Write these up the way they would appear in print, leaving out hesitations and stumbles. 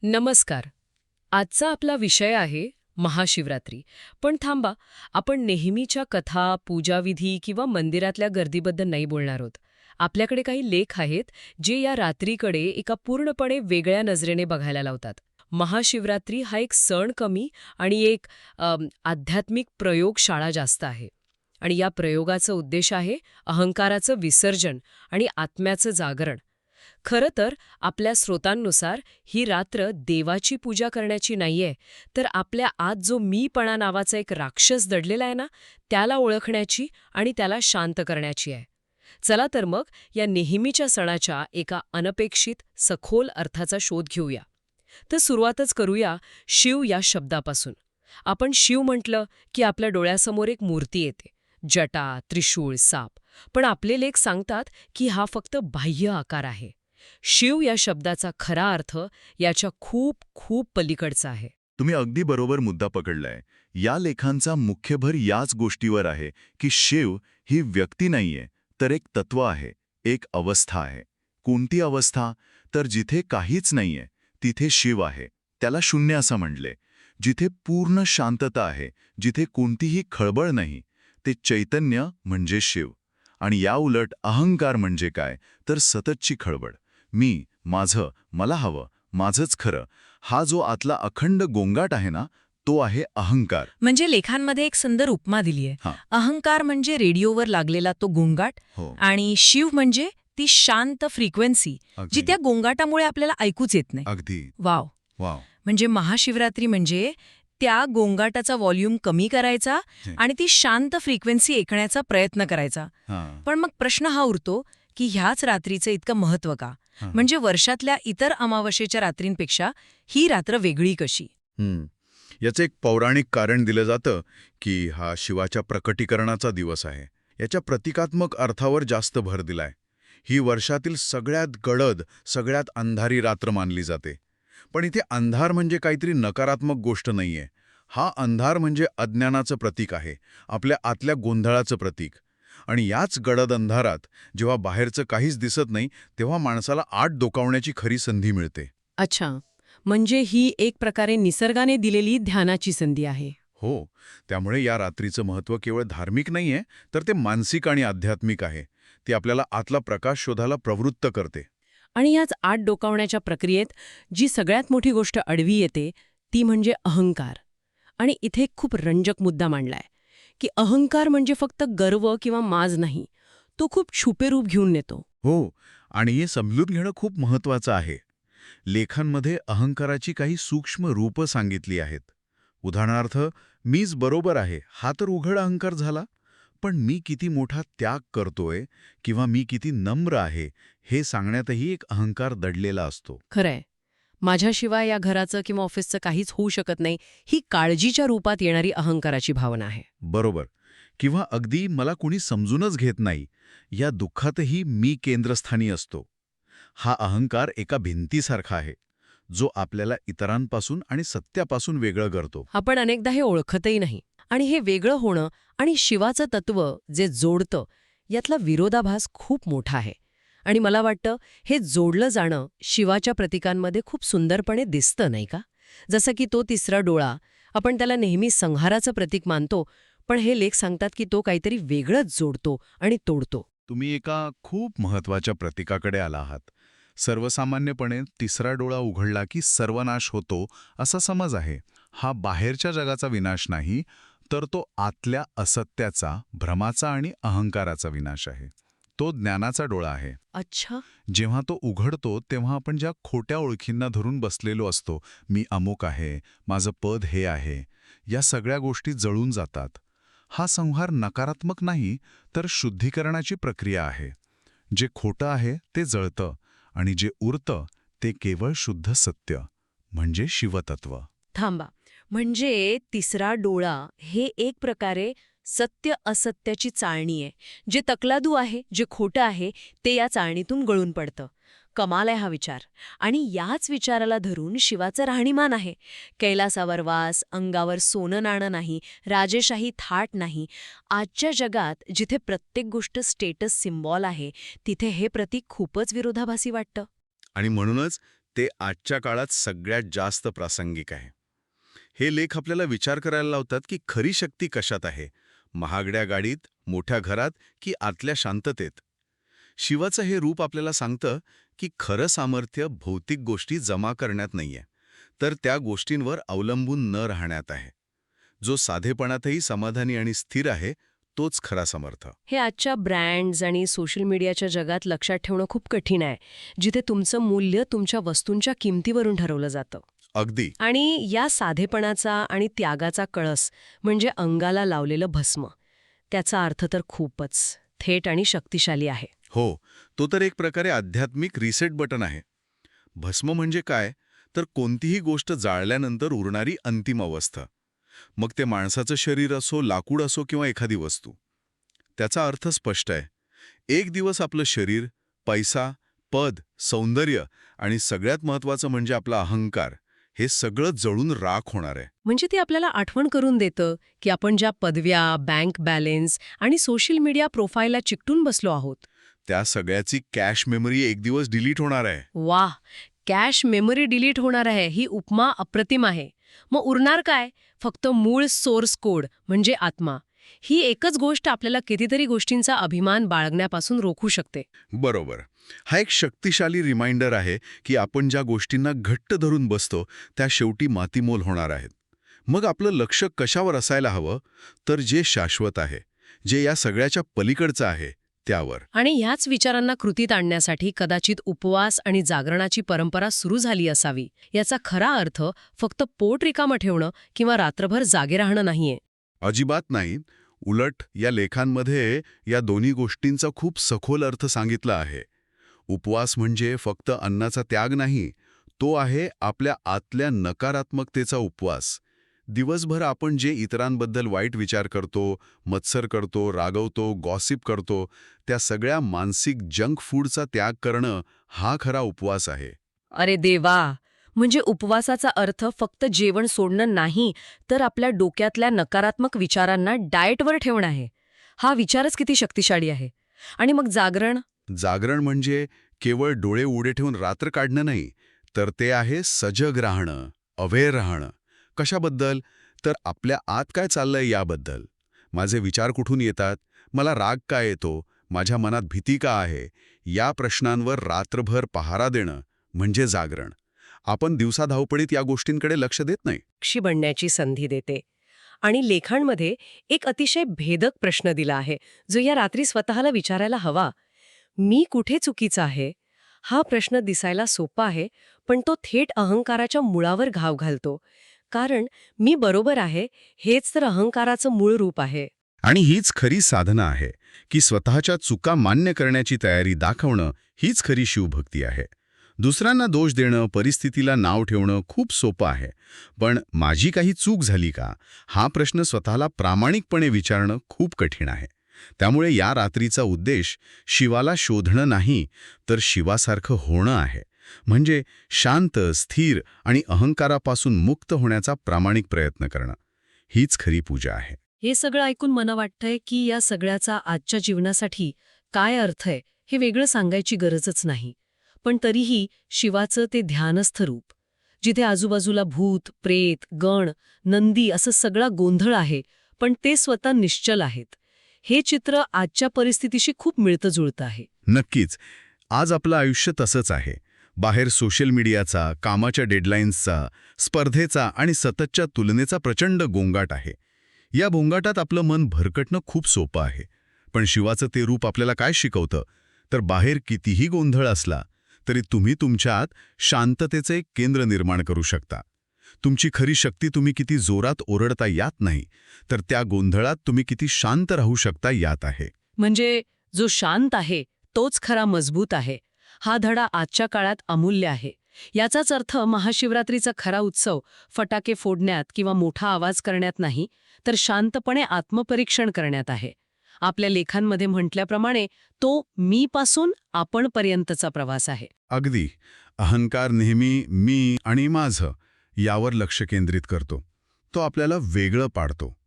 नमस्कार. आजचा आपला विषय आहे महाशिवरात्री. पण थांबा, आपण नेहमीच्या कथा, पूजाविधी किंवा मंदिरातल्या गर्दीबद्दल नाही बोलणार आहोत. आपल्याकडे काही लेख आहेत जे या रात्रीकडे एका पूर्णपणे वेगळ्या नजरेने बघायला लावतात. महाशिवरात्री हा एक सण कमी आणि एक आध्यात्मिक प्रयोगशाळा जास्त आहे. आणि या प्रयोगाचा उद्देश आहे अहंकाराचं विसर्जन आणि आत्म्याचं जागरण. खरं तर आपल्या स्रोतांनुसार ही रात्र देवाची पूजा करण्याची नाहीये, तर आपल्या आत जो मीपणा नावाचा एक राक्षस दडलेला आहे ना, त्याला ओळखण्याची आणि त्याला शांत करण्याची आहे. चला तर मग या नेहमीच्या सणाच्या एका अनपेक्षित सखोल अर्थाचा शोध घेऊया. तर सुरुवातच करूया शिव या शब्दापासून. आपण शिव म्हटलं की आपल्या डोळ्यासमोर एक मूर्ती येते, जटा, त्रिशूळ, साप. पण आपले लेख सांगतात की हा फक्त बाह्य आकार आहे. शिव या शब्दाचा खरा अर्थ याच्या खूप खूप पलीकडचा आहे. तुम्ही अगदी बरोबर मुद्दा पकडलाय. या लेखांचा मुख्य भर याच गोष्टीवर आहे की शिव ही व्यक्ती नाहीये, तर एक तत्व आहे, एक अवस्था आहे. कोणती अवस्था? तर जिथे काहीच नाहीये तिथे शिव आहे. त्याला शून्य असं म्हणले. जिथे पूर्ण शांतता आहे, जिथे कोणतीही खळबळ नाही, ते चैतन्य म्हणजे शिव. आणि या उलट अहंकार म्हणजे काय? तर सततची खळबळ. मी, माझं, मला हवं, माझंच खरं. हा जो आतला अखंड गोंगाट आहे ना, तो आहे अहंकार. म्हणजे लेखांमध्ये एक सुंदर उपमा दिलीये. हां. अहंकार म्हणजे रेडिओवर लागलेला तो गोंगाट हो. आणि शिव म्हणजे ती शांत फ्रिक्वेन्सी अगदी. जी त्या गोंगाटामुळे आपल्याला ऐकूच येत नाही. अगदी. वाव. वाव. म्हणजे महाशिवरात्री म्हणजे त्या गोंगाटाचा व्हॉल्यूम कमी करायचा आणि ती शांत फ्रिक्वेन्सी ऐकण्याचा प्रयत्न करायचा. हां. पण मग प्रश्न हा उरतो की ह्याच रात्रीचं इतकं महत्त्व का? हां. म्हणजे वर्षातल्या इतर अमावस्येच्या रात्रींपेक्षा ही रात्र वेगळी कशी? याचं एक पौराणिक कारण दिलं जातं की हा शिवाच्या प्रकटीकरणाचा दिवस आहे. याच्या प्रतिकात्मक अर्थावर जास्त भर दिलाय. ही वर्षातील सगळ्यात गडद, सगळ्यात अंधारी रात्र मानली जाते. पण इथे अंधार म्हणजे काहीतरी नकारात्मक गोष्ट नाहीये. हा अंधार म्हणजे अज्ञानाचं प्रतीक आहे, आपल्या आतल्या गोंधळाचं प्रतीक. आणि याच गडद अंधारात जेव्हा बाहेरचं काहीच दिसत नाही, तेव्हा माणसाला आत डोकावण्याची खरी संधी मिळते. अच्छा, म्हणजे ही एक प्रकारे निसर्गाने दिलेली ध्यानाची संधी आहे. हो, त्यामुळे या रात्रीचं महत्त्व केवळ धार्मिक नाहीये, तर ते मानसिक आणि आध्यात्मिक आहे. ती आपल्याला आतला प्रकाश शोधायला प्रवृत्त करते. आणि याच आत डोकावण्याच्या प्रक्रियेत जी सगळ्यात मोठी गोष्ट आडवी येते ती म्हणजे अहंकार. आणि इथे एक खूप रंजक मुद्दा मांडलाय की अहंकार म्हणजे फक्त गर्व किंवा माज नाही, तो खूप छुपे रूप घेऊन येतो. हो, आणि हे समजून घेणं खूप महत्त्वाचं आहे. लेखांमध्ये अहंकाराची काही सूक्ष्म रूपं सांगितली आहेत. उदाहरणार्थ, मीच बरोबर आहे हा तर उघड अहंकार झाला. पण मी किती मोठा त्याग करतोय किंवा मी किती नम्र आहे हे सांगण्यातही एक अहंकार दडलेला असतो. खरंय, माझ्याशिवाय या घराचं किंवा ऑफिसचं काहीच होऊ शकत नाही, ही काळजीच्या रूपात येणारी अहंकाराची भावना आहे. बरोबर. किंवा अगदी मला कुणी समजूनच घेत नाही या दुःखातही मी केंद्रस्थानी असतो. हा अहंकार एका भिंतीसारखा आहे, जो आपल्याला इतरांपासून आणि सत्यापासून वेगळं करतो. आपण अनेकदा हे ओळखतही नाही. आणि हे वेगळं होणं आणि शिवाचं तत्व जे जोडतं यातला विरोधाभास खूप मोठा आहे. आणि मला वाटतं हे जोडलं जाणं शिवाच्या प्रतीकांमध्ये खूप सुंदरपणे दिसतं, नाही का? जसं की तो तिसरा डोळा, आपण त्याला नेहमी संहाराचं प्रतीक मानतो, पण हे लेख सांगतात की तो काहीतरी वेगळंच जोडतो आणि तोडतो. तुम्ही एका खूप महत्वाच्या प्रतीकाकडे आला आहात. सर्वसामान्यपणे तिसरा डोळा उघडला की सर्वनाश होतो असा समज आहे. हा बाहेरच्या जगाचा विनाश नाही, तर तो आतल्या असत्याचा, भ्रमाचा आणि अहंकाराचा विनाश आहे. तो ज्ञानाचा डोळा आहे. अच्छा. जेव्हा तो उघडतो तेव्हा आपण ज्या खोट्या ओळखींना धरून बसलेलो असतो, मी अमुक आहे, माझं पद हे आहे, या सगळ्या गोष्टी जळून जातात. हा संहार नकारात्मक नाही, तर शुद्धीकरणाची प्रक्रिया आहे. जे खोटं आहे ते जळतं आणि जे उरतं ते केवळ शुद्ध सत्य म्हणजे शिवतत्व. थांबा, म्हणजे तिसरा डोळा हे एक प्रकारे सत्य असत्याची चाळणी आहे. जे तकलादू आहे, जे खोटं आहे, ते या चाळणीतून गळून पडतं. कमाल आहे हा विचार. आणि याच विचाराला धरून शिवाचं राहणीमान आहे. कैलासावर वास, अंगावर सोनं नाणं नाही, राजेशाही थाट नाही. आजच्या जगात जिथे प्रत्येक गोष्ट स्टेटस सिम्बॉल आहे, तिथे हे प्रतीक खूपच विरोधाभासी वाटतं. आणि म्हणूनच ते आजच्या काळात सगळ्यात जास्त प्रासंगिक आहे. हे लेख आपल्याला विचार करायला लावतात की खरी शक्ती कशात आहे, महागड्या गाडीत, मोठ्या घरात की आतल्या शांततेत. शिवाचं हे रूप आपल्याला सांगतं की खरं सामर्थ्य भौतिक गोष्टी जमा करण्यात नाहीये, तर त्या गोष्टींवर अवलंबून न राहण्यात आहे. जो साधेपणातही समाधानी आणि स्थिर आहे, तोच खरा समर्थ. हे आजच्या ब्रँड्स आणि सोशल मीडियाच्या जगात लक्षात ठेवणं खूप कठीण आहे, जिथे तुमचं मूल्य तुमच्या वस्तूंच्या किमतीवरून ठरवलं जातं. अगदी. आणि या साधेपणाचा आणि त्यागाचा कळस म्हणजे अंगाला लावलेलं भस्म. त्याचा अर्थ तर खूपच थेट आणि शक्तिशाली आहे. हो, तो तर एक प्रकारे आध्यात्मिक रिसेट बटन आहे. भस्म म्हणजे काय, तर कोणतीही गोष्ट जाळल्यानंतर उरणारी अंतिम अवस्था. मग ते माणसाचं शरीर असो, लाकूड असो किंवा एखादी वस्तू. त्याचा अर्थ स्पष्ट आहे. एक दिवस आपलं शरीर, पैसा, पद, सौंदर्य आणि सगळ्यात महत्त्वाचं म्हणजे आपला अहंकार, हे सगळं जळून राख होणार आहे. म्हणजे ते आपल्याला आठवण करून देतं की आपण ज्या पदव्या, बँक बॅलेन्स आणि सोशल मीडिया प्रोफाईलला चिकटून बसलो आहोत, त्या सगळ्याची कॅश मेमरी एक दिवस डिलीट होणार आहे. वाह, कॅश मेमरी डिलीट होणार आहे, ही उपमा अप्रतिम आहे. मग उरणार काय? फक्त मूळ सोर्स कोड म्हणजे आत्मा. ही एकच गोष्ट आपल्याला कितीतरी गोष्टींचा अभिमान बाळगण्यापासून रोखू शकते. बरोबर. हा एक शक्तिशाली रिमाइंडर आहे की आपण ज्या गोष्टींना घट्ट धरून बसतो त्या शेवटी मातीमोल होणार आहेत. मग आपलं लक्ष कशावर असायला हवं, तर जे शाश्वत आहे, जे या सगळ्याच्या पलीकडचं आहे, त्यावर. आणि ह्याच विचारांना कृतीत आणण्यासाठी कदाचित उपवास आणि जागरणाची परंपरा सुरू झाली असावी. याचा खरा अर्थ फक्त पोट रिकामं ठेवणं किंवा रात्रभर जागे राहणं नाहीये. अजिबात नाही. उलट या लेखांमध्ये या दोन्ही गोष्टींचा खूप सखोल अर्थ सांगितला आहे. उपवास म्हणजे फक्त अन्नाचा त्याग नाही, तो आहे आपल्या आतल्या नकारात्मकतेचा उपवास. दिवसभर आपण जे इतरांबद्दल वाईट विचार करतो, मत्सर करतो, रागवतो, गॉसिप करतो, त्या सगळ्या मानसिक जंक फूडचा त्याग करणं हा खरा उपवास आहे. अरे देवा! म्हणजे उपवासाचा अर्थ फक्त जेवण सोडणं नाही, तर आपल्या डोक्यातल्या नकारात्मक विचारांना डाएटवर ठेवणं आहे. हा विचारच किती शक्तिशाली आहे. आणि मग जागरण? जागरण म्हणजे केवळ डोळे उघडे ठेवून रात्र काढणं नाही, तर ते आहे सजग राहणं, अवेअर राहणं. कशाबद्दल? तर आपल्या आत काय चाललंय याबद्दल. माझे विचार कुठून येतात, मला राग का येतो, माझ्या मनात भीती का आहे, या प्रश्नांवर रात्रभर पहारा देणं म्हणजे जागरण. आपण दिवसा धावपळीत या गोष्टींकडे लक्ष देत नाही. साक्षी बनण्याची संधी देते. आणि लेखांमध्ये एक अतिशय भेदक प्रश्न दिला आहे, जो या रात्री स्वतःला विचारायला हवा. मी कुठे चुकीचा आहे? हा प्रश्न दिसायला सोपा आहे, पण तो थेट अहंकाराच्या मुळावर घाव घालतो. कारण मी बरोबर आहे, हेच तर अहंकाराचं मूळ रूप आहे. आणि हीच खरी साधना आहे की स्वतःच्या चुका मान्य करण्याची तयारी दाखवणं, हीच खरी शिवभक्ती आहे. दुसऱ्यांना दोष देणं, परिस्थितीला नाव ठेवणं खूप सोपं आहे, पण माझी काही चूक झाली का, हा प्रश्न स्वतःला प्रामाणिकपणे विचारणं खूप कठीण आहे. त्यामुळे या रात्रीचा उद्देश शिवाला शोधणं नाही, तर शिवासारखं होणं आहे. म्हणजे शांत, स्थिर आणि अहंकारापासून मुक्त होण्याचा प्रामाणिक प्रयत्न करणं. हीच खरी पूजा आहे. हे सगळं ऐकून मला वाटतंय की या सगळ्याचा आजच्या जीवनासाठी काय अर्थ आहे हे वेगळं सांगायची गरजच नाही. पण तरीही शिवाचं ते ध्यानस्थ रूप, जिथे आजूबाजूला भूत, प्रेत, गण, नंदी असं सगळा गोंधळ आहे, पण ते स्वतः निश्चल आहेत. हे चित्र आजच्या परिस्थितीशी खूप मिळतं जुळतं आहे. नक्कीच. आज आपलं आयुष्य तसंच आहे. बाहेर सोशल मीडियाचा, कामाच्या डेडलाईन्सचा, स्पर्धेचा आणि सततच्या तुलनेचा प्रचंड गोंगाट आहे. या गोंगाटात आपलं मन भरकटणं खूप सोपं आहे. पण शिवाचं ते रूप आपल्याला काय शिकवतं, तर बाहेर कितीही गोंधळ असला तरी तुम्ही तुमच्या आत शांततेचे एक केंद्र निर्माण करू शकता. तुमची खरी शक्ती तुम्ही किती जोरात ओरडता यात नाही, तर त्या गोंधळात तुम्ही किती शांत राहू शकता यात आहे. म्हणजे जो शांत आहे तोच खरा मजबूत आहे. हा धडा आजच्या काळात अमूल्य आहे. याचाच अर्थ महाशिवरात्रीचा खरा उत्सव फटाके फोडण्यात किंवा मोठा आवाज करण्यात नाही, तर शांतपणे आत्मपरीक्षण करण्यात आहे. आपल्या लेखांमध्ये म्हटल्याप्रमाणे तो मीपासून आपणपर्यंतचा प्रवास आहे. अगदी. अहंकार नेहमी मी आणि माझं यावर लक्ष केंद्रित करतो. तो आपल्याला वेगळं पाडतो.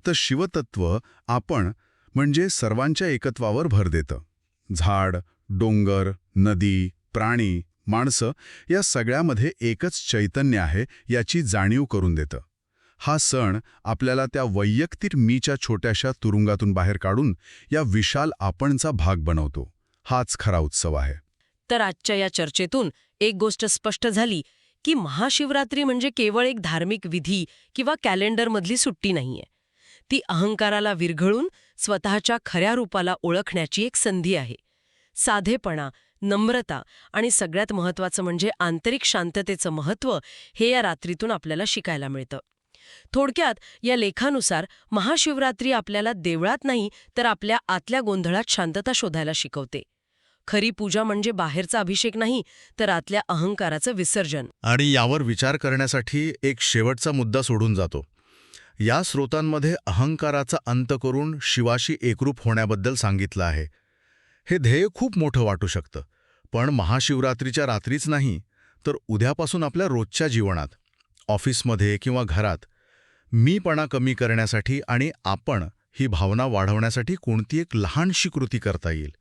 तर शिवतत्व आपण म्हणजे सर्वांच्या एकत्वावर भर देतं. झाड, डोंगर, नदी, प्राणी, माणसं या सगळ्यामध्ये एकच चैतन्य आहे याची जाणीव करून देतं. हा सण आपल्याला त्या वैयक्तिक मीच्या छोट्याशा तुरुंगातून बाहेर काढून या विशाल आपणचा भाग बनवतो. हाच खरा उत्सव आहे. तर आजच्या या चर्चेतून एक गोष्ट स्पष्ट झाली की महाशिवरात्री म्हणजे केवळ एक धार्मिक विधी किंवा कॅलेंडरमधली सुट्टी नाहीये. ती अहंकाराला विरघळून स्वतःच्या खऱ्या रूपाला ओळखण्याची एक संधी आहे. साधेपणा, नम्रता आणि सगळ्यात महत्त्वाचं म्हणजे आंतरिक शांततेचं महत्त्व हे या रात्रीतून आपल्याला शिकायला मिळतं. थोडक्यात या लेखानुसार महाशिवरात्री आपल्याला देवळात नाही तर आपल्या आतल्या गोंधळात शांतता शोधायला शिकवते. खरी पूजा म्हणजे बाहेरचा अभिषेक नाही तर आतल्या अहंकाराचं विसर्जन. आणि यावर विचार करण्यासाठी एक शेवटचा मुद्दा सोडून जातो. या स्रोतांमध्ये अहंकाराचा अंत करून शिवाशी एकरूप होण्याबद्दल सांगितलं आहे. हे ध्येय खूप मोठं वाटू शकतं, पण महाशिवरात्रीच्या रात्रीच नाही तर उद्यापासून आपल्या रोजच्या जीवनात, ऑफिसमध्ये किंवा घरात मीपणा कमी करण्यासाठी आणि आपण ही भावना वाढवण्यासाठी कोणती एक लहानशी कृती करता येईल.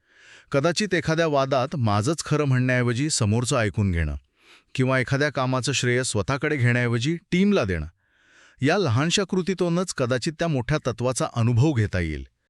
कदाचित एखाद्या वादात माझंच खरं म्हणण्याऐवजी समोरचं ऐकून घेणं, किंवा एखाद्या कामाचं श्रेय स्वतःकडे घेण्याऐवजी टीमला देणं. या लहानशा कृतीतूनच कदाचित त्या मोठ्या तत्वाचा अनुभव घेता येईल.